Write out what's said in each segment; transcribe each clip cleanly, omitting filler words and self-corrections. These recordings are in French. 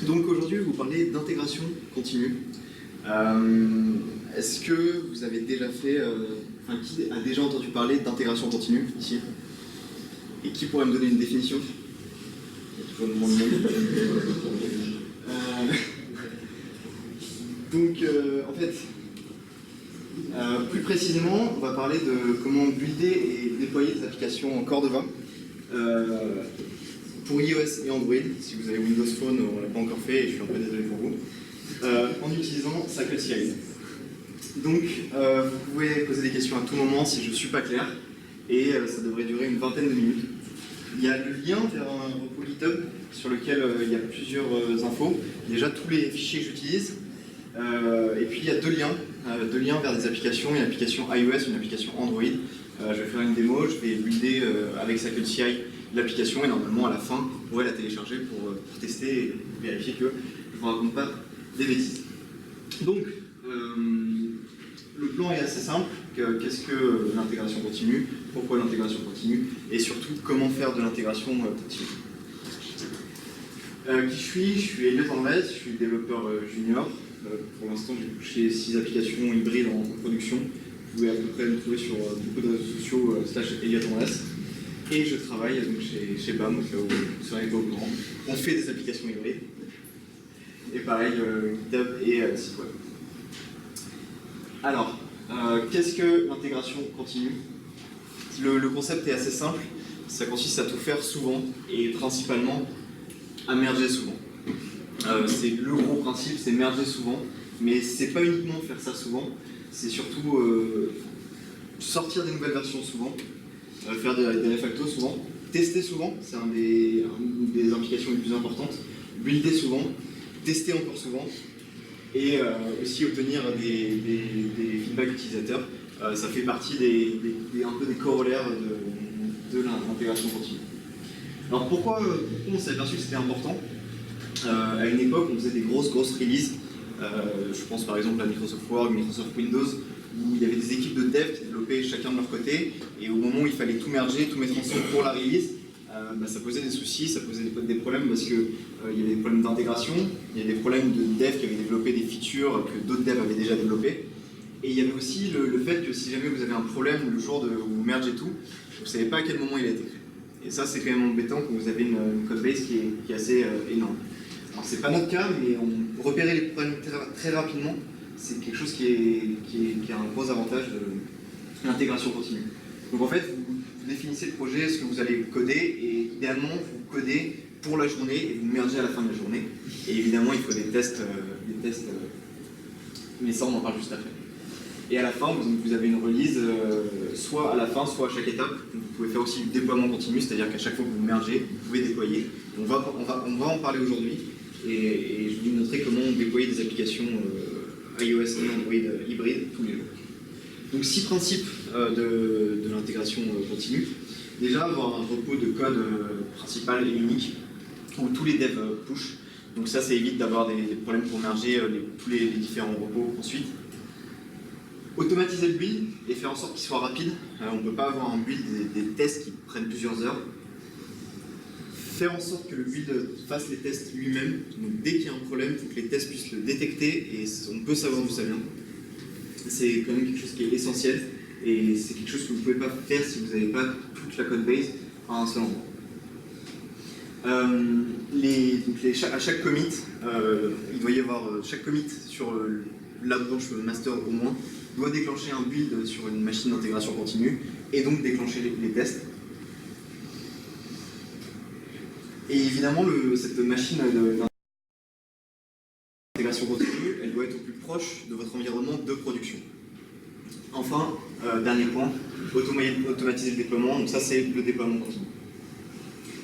Donc aujourd'hui, je vais vous parler d'intégration continue. Est-ce que vous avez déjà fait... qui a déjà entendu parler d'intégration continue ici? Et qui pourrait me donner une définition? Il y a toujours un moment de monde. Donc, en fait, plus précisément, on va parler de comment builder et déployer des applications en Cordova pour iOS et Android. Si vous avez Windows Phone, on ne l'a pas encore fait et je suis un peu désolé pour vous, en utilisant CircleCI. Donc, vous pouvez poser des questions à tout moment si je ne suis pas clair, et ça devrait durer une vingtaine de minutes. Il y a le lien vers un repo GitHub sur lequel il y a plusieurs infos. Déjà, tous les fichiers que j'utilise. Et puis, il y a deux liens vers des applications, une application iOS et une application Android. Je vais faire une démo, je vais builder avec CircleCI l'application, et normalement, à la fin, vous pourrez la télécharger pour tester et vérifier que je ne vous raconte pas des bêtises. Donc, le plan est assez simple. Qu'est-ce que l'intégration continue? Pourquoi l'intégration continue? Et surtout, comment faire de l'intégration continue? Qui je suis? Je suis Elliot Andrés, je suis développeur junior. Pour l'instant, j'ai touché 6 applications hybrides en production. Vous pouvez à peu près me trouver sur beaucoup de réseaux sociaux /Elliot Andrés. Et je travaille donc chez BAM, au cas où vous ne seriez pas au courant. On fait des applications hybrides. Et pareil, GitHub et site web. Alors, qu'est-ce que l'intégration continue? Le concept est assez simple. Ça consiste à tout faire souvent et principalement à merger souvent. C'est le gros principe, c'est merger souvent, mais c'est pas uniquement faire ça souvent, c'est surtout sortir des nouvelles versions souvent, faire des refactos souvent, tester souvent, c'est une des implications les plus importantes, builder souvent, tester encore souvent, et aussi obtenir des feedbacks utilisateurs. Ça fait partie un peu des corollaires de l'intégration continue. Alors pourquoi on s'est aperçu que c'était important? À une époque, on faisait des grosses releases. Je pense par exemple à Microsoft Word, Microsoft Windows, où il y avait des équipes de dev qui développaient chacun de leur côté, et au moment où il fallait tout merger, tout mettre ensemble pour la release, ça posait des soucis, ça posait des problèmes parce qu'il y avait des problèmes d'intégration, il y avait des problèmes de dev qui avaient développé des features que d'autres devs avaient déjà développées. Et il y avait aussi le fait que si jamais vous avez un problème le jour où vous mergez tout, vous ne savez pas à quel moment il a été créé. Et ça, c'est quand même embêtant quand vous avez une codebase qui est assez énorme. Alors, c'est pas notre cas, mais repérer les problèmes très rapidement, c'est quelque chose qui a un gros avantage de l'intégration continue. Donc en fait, vous définissez le projet, ce que vous allez coder, et idéalement, vous codez pour la journée et vous mergez à la fin de la journée. Et évidemment, il faut des tests, mais ça, on en parle juste après. Et à la fin, vous avez une release, soit à la fin, soit à chaque étape. Donc, vous pouvez faire aussi du déploiement continu, c'est-à-dire qu'à chaque fois que vous mergez, vous pouvez déployer. On va en parler aujourd'hui, et je vais vous montrer comment déployer des applications iOS et Android hybrides tous les jours. Donc 6 principes de l'intégration continue. Déjà, avoir un repos de code principal et unique, où tous les devs push. Donc ça évite d'avoir des problèmes pour merger tous les différents repos ensuite. Automatiser le build et faire en sorte qu'il soit rapide. On ne peut pas avoir un build des tests qui prennent plusieurs heures. Faire en sorte que le build fasse les tests lui-même. Donc dès qu'il y a un problème, il faut que les tests puissent le détecter et on peut savoir d'où ça vient. C'est quand même quelque chose qui est essentiel et c'est quelque chose que vous ne pouvez pas faire si vous n'avez pas toute la codebase à un seul endroit. À chaque commit, il doit y avoir chaque commit sur la branche master au moins doit déclencher un build sur une machine d'intégration continue et donc déclencher les tests. Et évidemment, cette machine d'intégration continue, elle doit être au plus proche de votre environnement de production. Enfin, dernier point, automatiser le déploiement. Donc ça, c'est le déploiement continu.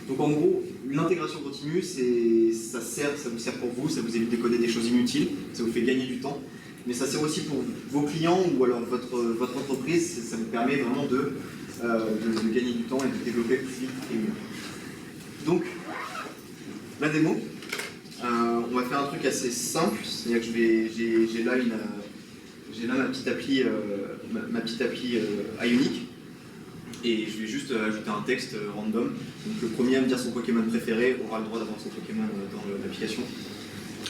Donc en gros, l'intégration continue, ça vous sert pour vous, ça vous évite de coder des choses inutiles, ça vous fait gagner du temps. Mais ça sert aussi pour vos clients ou alors votre entreprise, ça vous permet vraiment de gagner du temps et de développer plus vite et mieux. Donc, la démo, on va faire un truc assez simple, c'est-à-dire que j'ai là ma petite appli Ionic, et je vais juste ajouter un texte random. Donc le premier à me dire son Pokémon préféré aura le droit d'avoir son Pokémon dans l'application.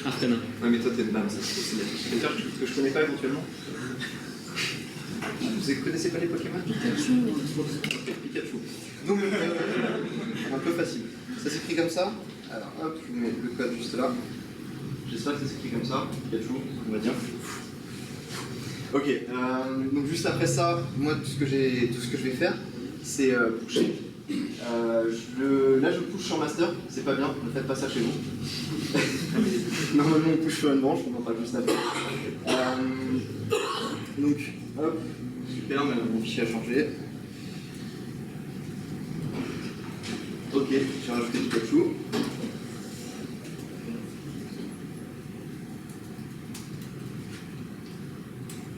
Arcana. Ouais, mais toi, t'es de BAM, ça c'est des cartes que je connais pas éventuellement. Vous connaissez pas les Pokémon? Pikachu. Donc, un peu facile. Ça s'écrit comme ça. Alors, hop, je vous mets le code juste là. J'espère que ça s'écrit comme ça. Pikachu, on va dire. Ok, donc juste après ça, moi, tout ce que je vais faire, c'est pusher. Là, je push sur master, c'est pas bien, ne faites pas ça chez vous. Normalement, on push sur une branche, on en parle juste après. Donc, hop, super, mon fichier a changé. Ok, j'ai rajouté Pikachu.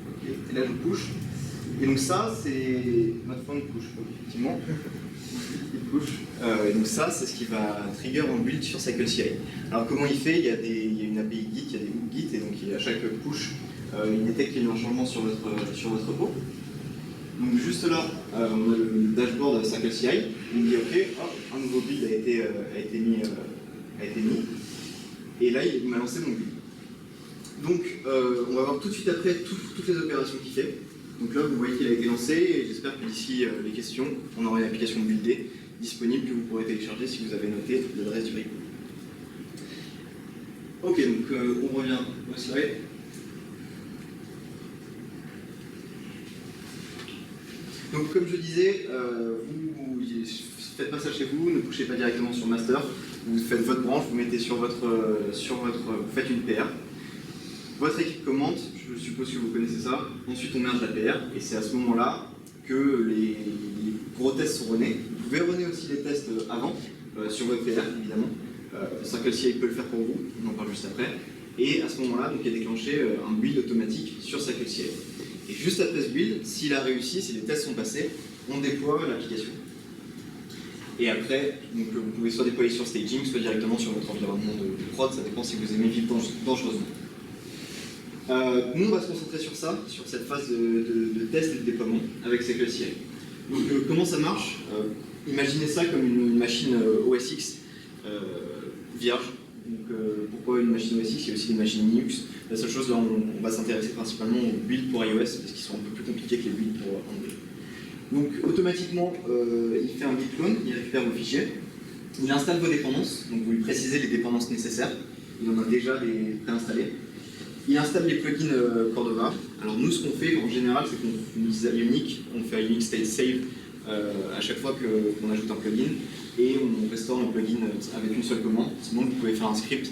Ok, et là, je push. Et donc ça, c'est notre phone push, effectivement. Et donc ça, c'est ce qui va trigger un build sur CycleCI. Alors comment il fait? Il y a une API Git, il y a des hooks Git, et donc à chaque push, il détecte qu'il y a eu un changement sur votre repos. Donc juste là, on a le dashboard CycleCI, il me dit ok, hop, un nouveau build a été mis, et là il m'a lancé mon build. Donc on va voir tout de suite après toutes les opérations qu'il fait. Donc là, vous voyez qu'il a été lancé et j'espère que d'ici les questions, on aura une application buildée disponible que vous pourrez télécharger si vous avez noté l'adresse du repo. Ok, donc on revient au slide. Donc comme je disais, vous ne faites pas ça chez vous, ne pushez pas directement sur master, vous faites votre branche, vous mettez vous faites une PR. Votre équipe commente, je suppose que vous connaissez ça, ensuite on merge la PR, et c'est à ce moment-là que les gros tests sont runnés. Vous pouvez runner aussi les tests avant, sur votre PR évidemment. CycleCI peut le faire pour vous, on en parle juste après. Et à ce moment-là, donc, il est déclenché un build automatique sur CycleCI. Et juste après ce build, s'il a réussi, si les tests sont passés, on déploie l'application. Et après, donc, vous pouvez soit déployer sur staging, soit directement sur votre environnement de prod, ça dépend si vous aimez vivre dangereusement. Nous, on va se concentrer sur ça, sur cette phase de test et de déploiement avec CycleCI. Donc, comment ça marche? Imaginez ça comme une machine OS X vierge. Donc, pourquoi une machine OS X? Il y a aussi des machines Linux. La seule chose, là, on va s'intéresser principalement aux builds pour iOS, parce qu'ils sont un peu plus compliqués que les builds pour Android. Donc, automatiquement, il fait un git clone, il récupère vos fichiers, il installe vos dépendances, donc vous lui précisez les dépendances nécessaires, il en a déjà des préinstallées. Il installe les plugins Cordova. Alors nous, ce qu'on fait en général, c'est qu'on utilise Ionic, on fait un Ionic State Save à chaque fois qu'on ajoute un plugin, et on restaure nos plugins avec une seule commande. Sinon, vous pouvez faire un script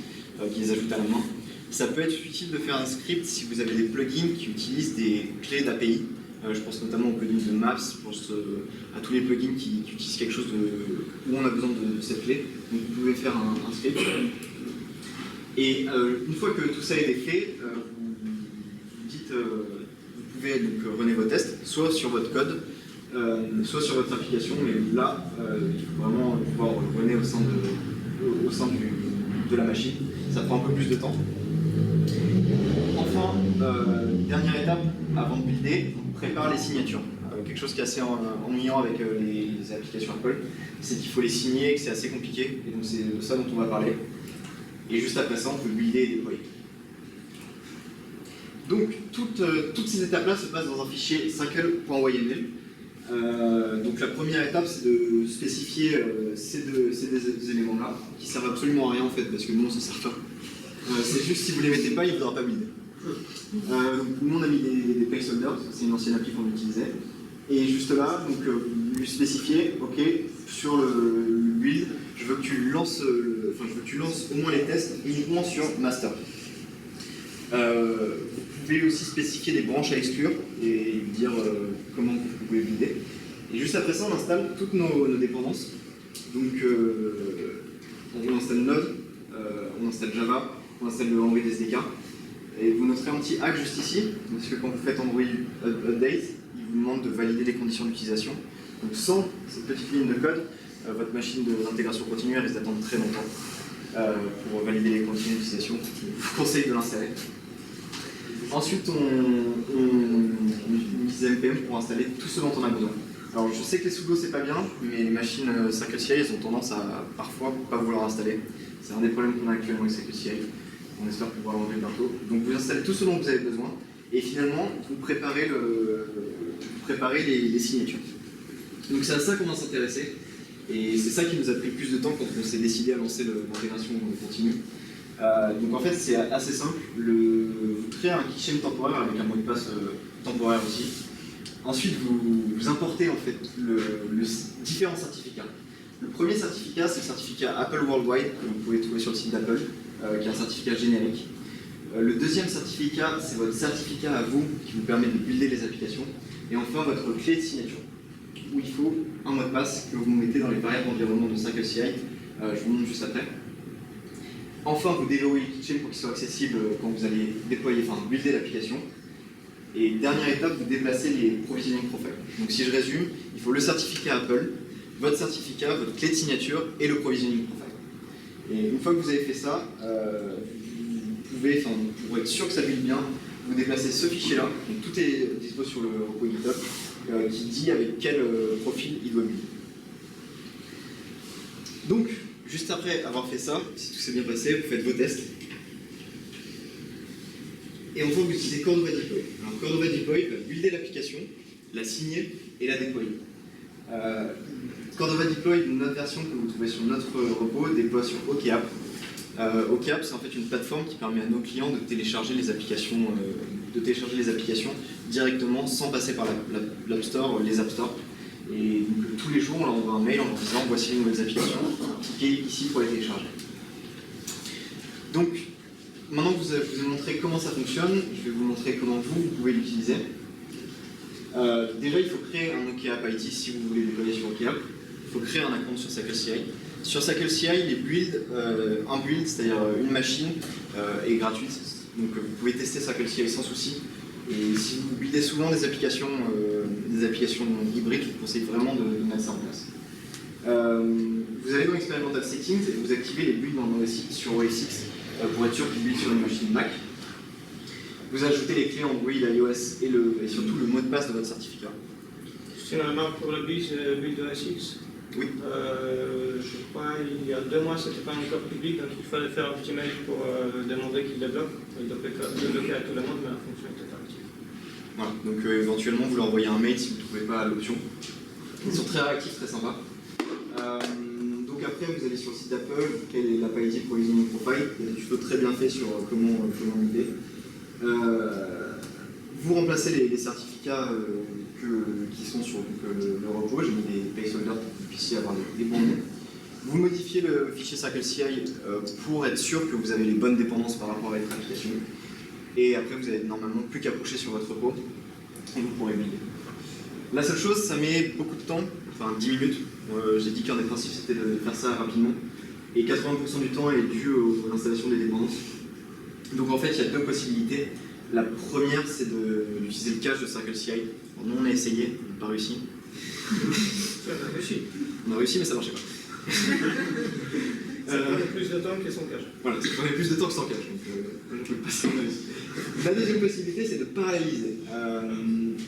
qui les ajoute à la main. Ça peut être utile de faire un script si vous avez des plugins qui utilisent des clés d'API. Je pense notamment aux plugins de Maps, je pense à tous les plugins qui utilisent quelque chose où on a besoin de cette clé. Donc vous pouvez faire un script. Et une fois que tout ça a été fait, vous pouvez donc runner vos tests, soit sur votre code, soit sur votre application, mais là, il faut vraiment pouvoir runner au sein de la machine. Ça prend un peu plus de temps. Enfin, dernière étape avant de builder, on prépare les signatures. Quelque chose qui est assez ennuyant avec les applications Apple, c'est qu'il faut les signer et que c'est assez compliqué. Et donc c'est de ça dont on va parler. Et juste après ça, on peut builder et déployer. Donc toutes ces étapes-là se passent dans un fichier cycle.yml. Donc la première étape, c'est de spécifier ces deux éléments-là, qui servent absolument à rien en fait, parce que nous on s'en sert pas. C'est juste si vous les mettez pas, il ne faudra pas builder. Donc, nous on a mis des placeholders, c'est une ancienne appli qu'on utilisait. Et juste là, donc lui spécifier, ok, sur le build, je veux que tu lances au moins les tests uniquement sur master. Vous pouvez aussi spécifier des branches à exclure et lui dire comment vous pouvez builder. Et juste après ça, on installe toutes nos dépendances. Donc on installe Node, on installe Java, on installe le Android SDK. Et vous noterez un petit hack juste ici, parce que quand vous faites Android Update, il vous demande de valider les conditions d'utilisation. Donc sans cette petite ligne de code, votre machine d'intégration continue risque d'attendre très longtemps pour valider les conditions d'utilisation. Je vous conseille de l'insérer. Ensuite, on utilise npm pour installer tout ce dont on a besoin. Alors je sais que les sudo c'est pas bien, mais les machines CycleCI elles ont tendance à parfois pas vouloir installer. C'est un des problèmes qu'on a actuellement avec CycleCI. On espère pouvoir l'enlever bientôt. Donc vous installez tout ce dont vous avez besoin et finalement vous préparez, les signatures. Donc c'est à ça qu'on va s'intéresser et c'est ça qui nous a pris le plus de temps quand on s'est décidé à lancer l'intégration continue. Donc en fait c'est assez simple. Vous créez un keychain temporaire avec un mot de passe temporaire aussi. Ensuite vous importez en fait différents certificats. Le premier certificat, c'est le certificat Apple Worldwide, que vous pouvez trouver sur le site d'Apple, qui est un certificat générique. Le deuxième certificat, c'est votre certificat à vous, qui vous permet de builder les applications. Et enfin, votre clé de signature, où il faut un mot de passe que vous mettez dans les variables d'environnement de CircleCI. Je vous montre juste après. Enfin, vous déverrouillez le keychain pour qu'il soit accessible quand vous allez builder l'application. Et dernière étape, vous déplacez les provisioning profiles. Donc si je résume, il faut le certificat Apple, votre certificat, votre clé de signature et le provisioning profile. Et une fois que vous avez fait ça, vous pouvez, pour être sûr que ça build bien, vous déplacez ce fichier-là. Donc tout est dispo sur le repo GitHub qui dit avec quel profil il doit build. Donc, juste après avoir fait ça, si tout s'est bien passé, vous faites vos tests. Et enfin, vous utilisez Cordova Deploy. Alors, Cordova Deploy va builder l'application, la signer et la déployer. Cordova Deploy, une autre version que vous trouvez sur notre repo, déploie sur OKApp. OKApp, c'est en fait une plateforme qui permet à nos clients de télécharger les applications, directement sans passer par l'App Store, les App Store. Et donc, tous les jours, on leur envoie un mail en leur disant voici les nouvelles applications, cliquez ici pour les télécharger. Donc, maintenant que je vous ai montré comment ça fonctionne, je vais vous montrer comment vous pouvez l'utiliser. Déjà, il faut créer un OKApp IT si vous voulez déployer sur OKApp. Il faut créer un compte sur CircleCI. Sur CircleCI, les builds, un build, c'est-à-dire une machine, est gratuite. Donc vous pouvez tester CircleCI sans souci. Et si vous buildez souvent des applications hybrides, je vous conseille vraiment de mettre ça en place. Vous allez dans Experimental Settings et vous activez les builds sur OS X pour être sûr qu'ils buildent sur une machine Mac. Vous ajoutez les clés Android, iOS et surtout le mot de passe de votre certificat. Finalement, pour le build de SX, oui. Je crois il y a 2 mois, c'était pas encore public, donc il fallait faire un petit mail pour demander qu'il débloque. Il débloquait à tout le monde, mais la fonction était pas active. Voilà, donc éventuellement vous leur envoyez un mail si vous ne trouvez pas l'option. Ils sont très réactifs, très sympas. Donc après, vous allez sur le site d'Apple, vous créez l'App ID Provisioning Profile. Il y a des tutos très bien faits sur comment l'aider. Vous remplacez les certificats qui sont sur le repo. J'ai mis des placeholders pour que vous puissiez avoir les bons noms. Vous modifiez le fichier CircleCI pour être sûr que vous avez les bonnes dépendances par rapport à votre application. Et après, vous n'avez normalement plus qu'à pusher sur votre repo et vous pourrez builder. La seule chose, ça met beaucoup de temps, enfin 10 minutes. J'ai dit qu'un des principes c'était de faire ça rapidement. Et 80% du temps est dû à l'installation des dépendances. Donc en fait, il y a 2 possibilités. La première, c'est d'utiliser le cache de CircleCI. Nous, on a essayé, on n'a pas réussi. On a réussi. On a réussi, mais ça ne marchait pas. Ça prenait plus de temps que son cache. Voilà, ça prenait plus de temps que sans cache. Donc, je ne pouvais pas s'en réussir. La deuxième possibilité, c'est de paralléliser.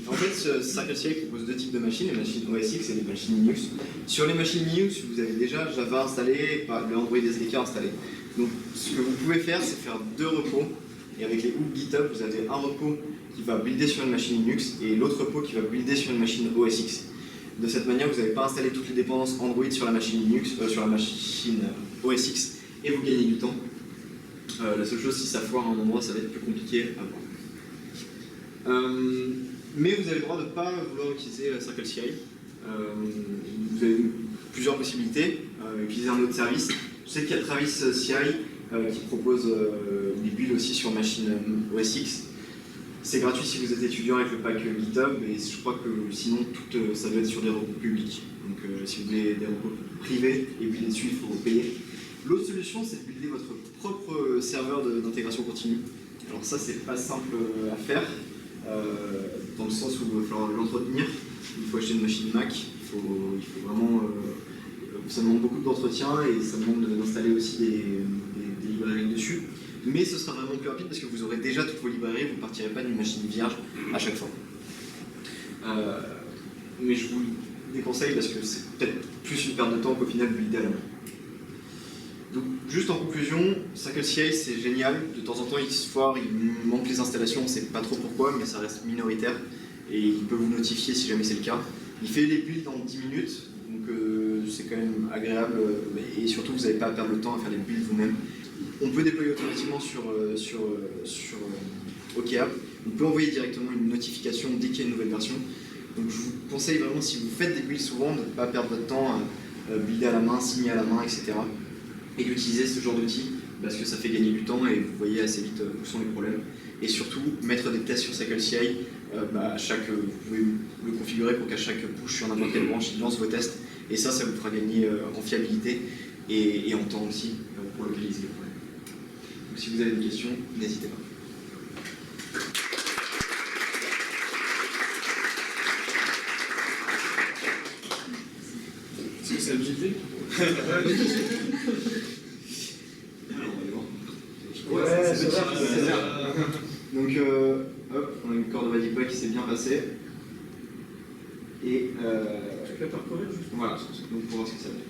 En fait, CircleCI propose 2 types de machines, les machines OS X et les machines Linux. Sur les machines Linux, vous avez déjà Java installé, le Android SDK installé. Donc, ce que vous pouvez faire, c'est faire 2 repos. Et avec les hooks GitHub, vous avez un repo qui va builder sur une machine Linux et l'autre repo qui va builder sur une machine OS X. De cette manière, vous n'avez pas installé toutes les dépendances Android sur la machine Linux, sur la machine OS X, et vous gagnez du temps. La seule chose, si ça foire à un endroit, ça va être plus compliqué à voir. Mais vous avez le droit de ne pas vouloir utiliser CircleCI. Vous avez plusieurs possibilités. Utiliser un autre service. Je sais qu'il y a Travis CI qui propose des builds aussi sur machine OS X. C'est gratuit si vous êtes étudiant avec le pack GitHub, et je crois que sinon ça doit être sur des repos publics. Donc si vous voulez des repos privés et builder dessus, il faut payer. L'autre solution, c'est de builder votre propre serveur d'intégration continue. Alors ça, c'est pas simple à faire, dans le sens où il va falloir l'entretenir. Il faut acheter une machine Mac, il faut vraiment... ça demande beaucoup d'entretien et ça demande d'installer aussi des librairies dessus. Mais ce sera vraiment plus rapide parce que vous aurez déjà toutes vos librairies, vous ne partirez pas d'une machine vierge à chaque fois. Mais je vous le déconseille parce que c'est peut-être plus une perte de temps qu'au final builder à la main. Donc, juste en conclusion, CircleCI, c'est génial. De temps en temps, il se foire, il manque les installations, on ne sait pas trop pourquoi, mais ça reste minoritaire. Et il peut vous notifier si jamais c'est le cas. Il fait les builds en 10 minutes, donc c'est quand même agréable. Et surtout, vous n'avez pas à perdre le temps à faire les builds vous-même. On peut déployer automatiquement sur OKApp. On peut envoyer directement une notification dès qu'il y a une nouvelle version. Donc je vous conseille vraiment, si vous faites des builds souvent, de ne pas perdre votre temps à builder à la main, signer à la main, etc. Et d'utiliser ce genre d'outils, parce que ça fait gagner du temps et vous voyez assez vite où sont les problèmes. Et surtout, mettre des tests sur CircleCI, vous pouvez le configurer pour qu'à chaque push sur n'importe quelle branche, il lance vos tests. Et ça vous fera gagner en fiabilité et en temps aussi pour localiser les problèmes. Donc si vous avez des questions, n'hésitez pas. Est-ce que c'est un buildé? Ouais, c'est ça. Donc, hop, on a une corde Vadipa qui s'est bien passée. Et Tu peux parcourir juste. voilà, donc pour voir ce que ça fait.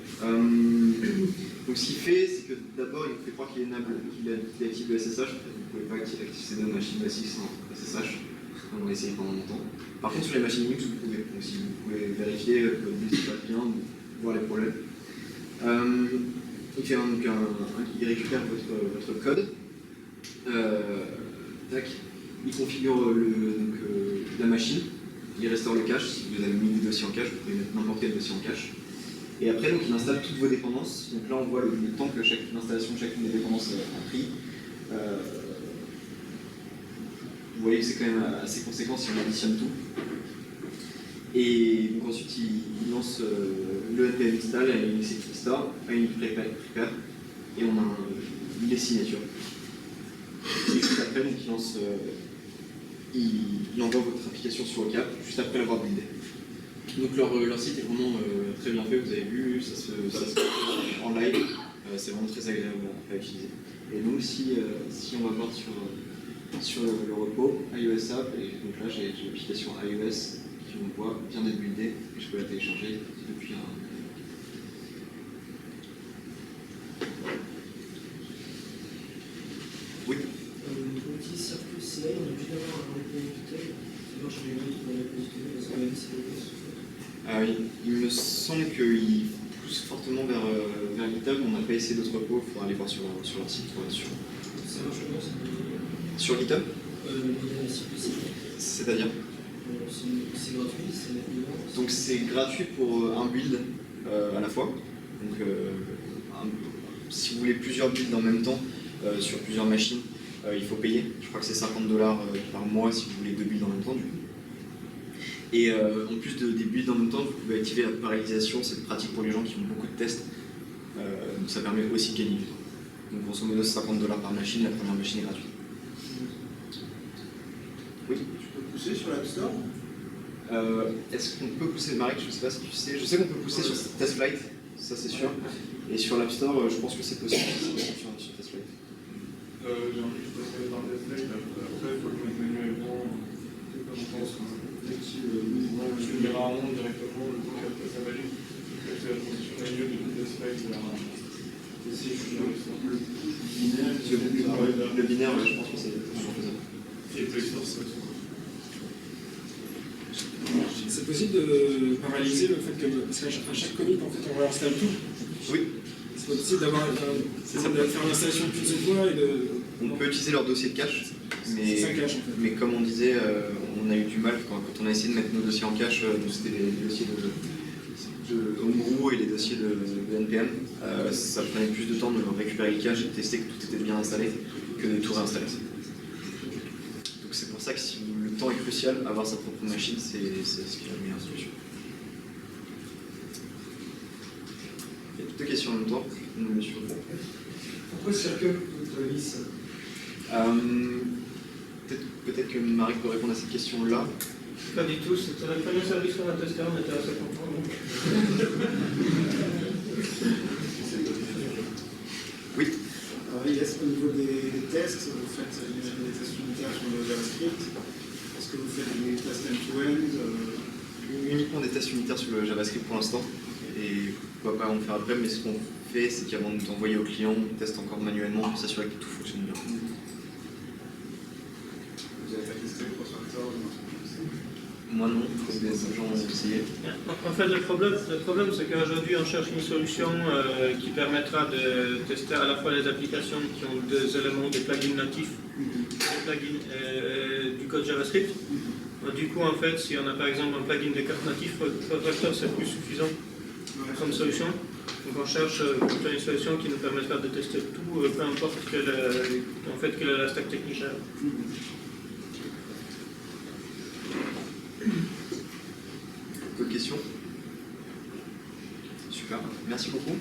Donc ce qu'il fait, c'est que d'abord il vous fait croire qu'il est active le SSH. Vous ne pouvez pas activer ces deux machines basiques sans SSH. On va essayer pendant longtemps. Par contre, sur les machines Linux, vous pouvez. Donc si vous pouvez vérifier que votre build se passe bien, voir les problèmes. Il récupère votre code. Tac. Il configure la machine. Il restaure le cache. Si vous avez mis des dossiers en cache, vous pouvez mettre n'importe quel dossier en cache. Et après, donc, il installe toutes vos dépendances. Donc là, on voit le temps que l'installation de chacune des dépendances a pris. Vous voyez que c'est quand même assez conséquent si on additionne tout. Et donc ensuite, il lance le npm install, il install, il prepare, et on a les signatures. Et juste après, donc, il envoie votre application sur OKApp, juste après l'avoir buildé. Donc leur site est vraiment très bien fait, vous avez vu, ça se fait en live, c'est vraiment très agréable à utiliser. Et donc si on va voir sur le repo iOS App, et donc là j'ai l'application iOS qui on voit vient d'être buildée, et je peux la télécharger depuis un... Oui. L'outil CircleCI, on est obligé d'avoir un repository. Moi je vais mettre dans le repository parce qu'on a dit c'est Ah oui, il me semble qu'il pousse fortement vers GitHub. On n'a pas essayé d'autres repos, il faudra aller voir sur leur site pour être sûr. Ça marche comment ça? Sur GitHub Le modèle CircleCI. C'est-à-dire c'est gratuit, c'est payant. Donc c'est gratuit pour un build à la fois. Donc si vous voulez plusieurs builds en même temps sur plusieurs machines, il faut payer. Je crois que c'est $50 par mois si vous voulez deux builds en même temps du coup. Et en plus des builds en même temps, vous pouvez activer la parallélisation, c'est pratique pour les gens qui ont beaucoup de tests. Donc ça permet aussi de gagner du temps. Donc grosso modo c'est $50 par machine, la première machine est gratuite. Oui. Tu peux pousser sur l'App Store? Est-ce qu'on peut pousser, Marek, je ne sais pas si tu sais, je sais qu'on peut pousser sur TestFlight, ça c'est sûr. Et sur l'App Store, je pense que c'est possible sur TestFlight. J'ai envie de passer par TestFlight, après il faut le mettre manuellement, je pense. Je le mets rarement directement le temps qu'après ça valide. C'est la transition manuelle de TestFlight vers le binaire, je pense que c'est toujours faisable. Et Play Store, ça aussi. C'est possible de paralyser le fait que, parce qu'à chaque commit, en fait, on réinstalle tout. Oui. C'est possible de faire l'installation qu'une seule fois et de... On peut utiliser leur dossier de cache, mais, ça cache, en fait. Mais comme on disait, on a eu du mal quand on a essayé de mettre nos dossiers en cache, donc c'était les dossiers de Homebrew et les dossiers de NPM. Ça prenait plus de temps de récupérer le cache et de tester que tout était bien installé que de tout réinstaller. Donc c'est pour ça que si le temps est crucial, avoir sa propre machine, c'est ce qui est la meilleure solution. Il y a deux questions en même temps. Monsieur. Pourquoi Circle lisse? Peut-être que Marie peut répondre à cette question-là. Pas du tout, c'était le premier service qu'on a testé, on était assez contents. Oui. Est-ce qu'au niveau des tests, vous faites des tests unitaires sur le JavaScript? Est-ce que vous faites des tests end-to-end? Uniquement des tests unitaires sur le JavaScript pour l'instant. Et pourquoi pas en faire après, mais ce qu'on fait, c'est qu'avant de t'envoyer au client, on teste encore manuellement pour s'assurer que tout fonctionne bien. Vous avez pas testé le cross-factor ou un truc comme ça? Moi non, des gens ont essayé. En fait, le problème c'est qu'aujourd'hui, on cherche une solution qui permettra de tester à la fois les applications qui ont des éléments, des plugins natifs, des plugins du code JavaScript. Du coup, en fait, si on a par exemple un plugin de carte natif, Cross-factor c'est plus suffisant comme solution. Donc on cherche plutôt une solution qui nous permettra de tester tout, peu importe quelle est la stack technique. D'autres questions? Super, merci beaucoup.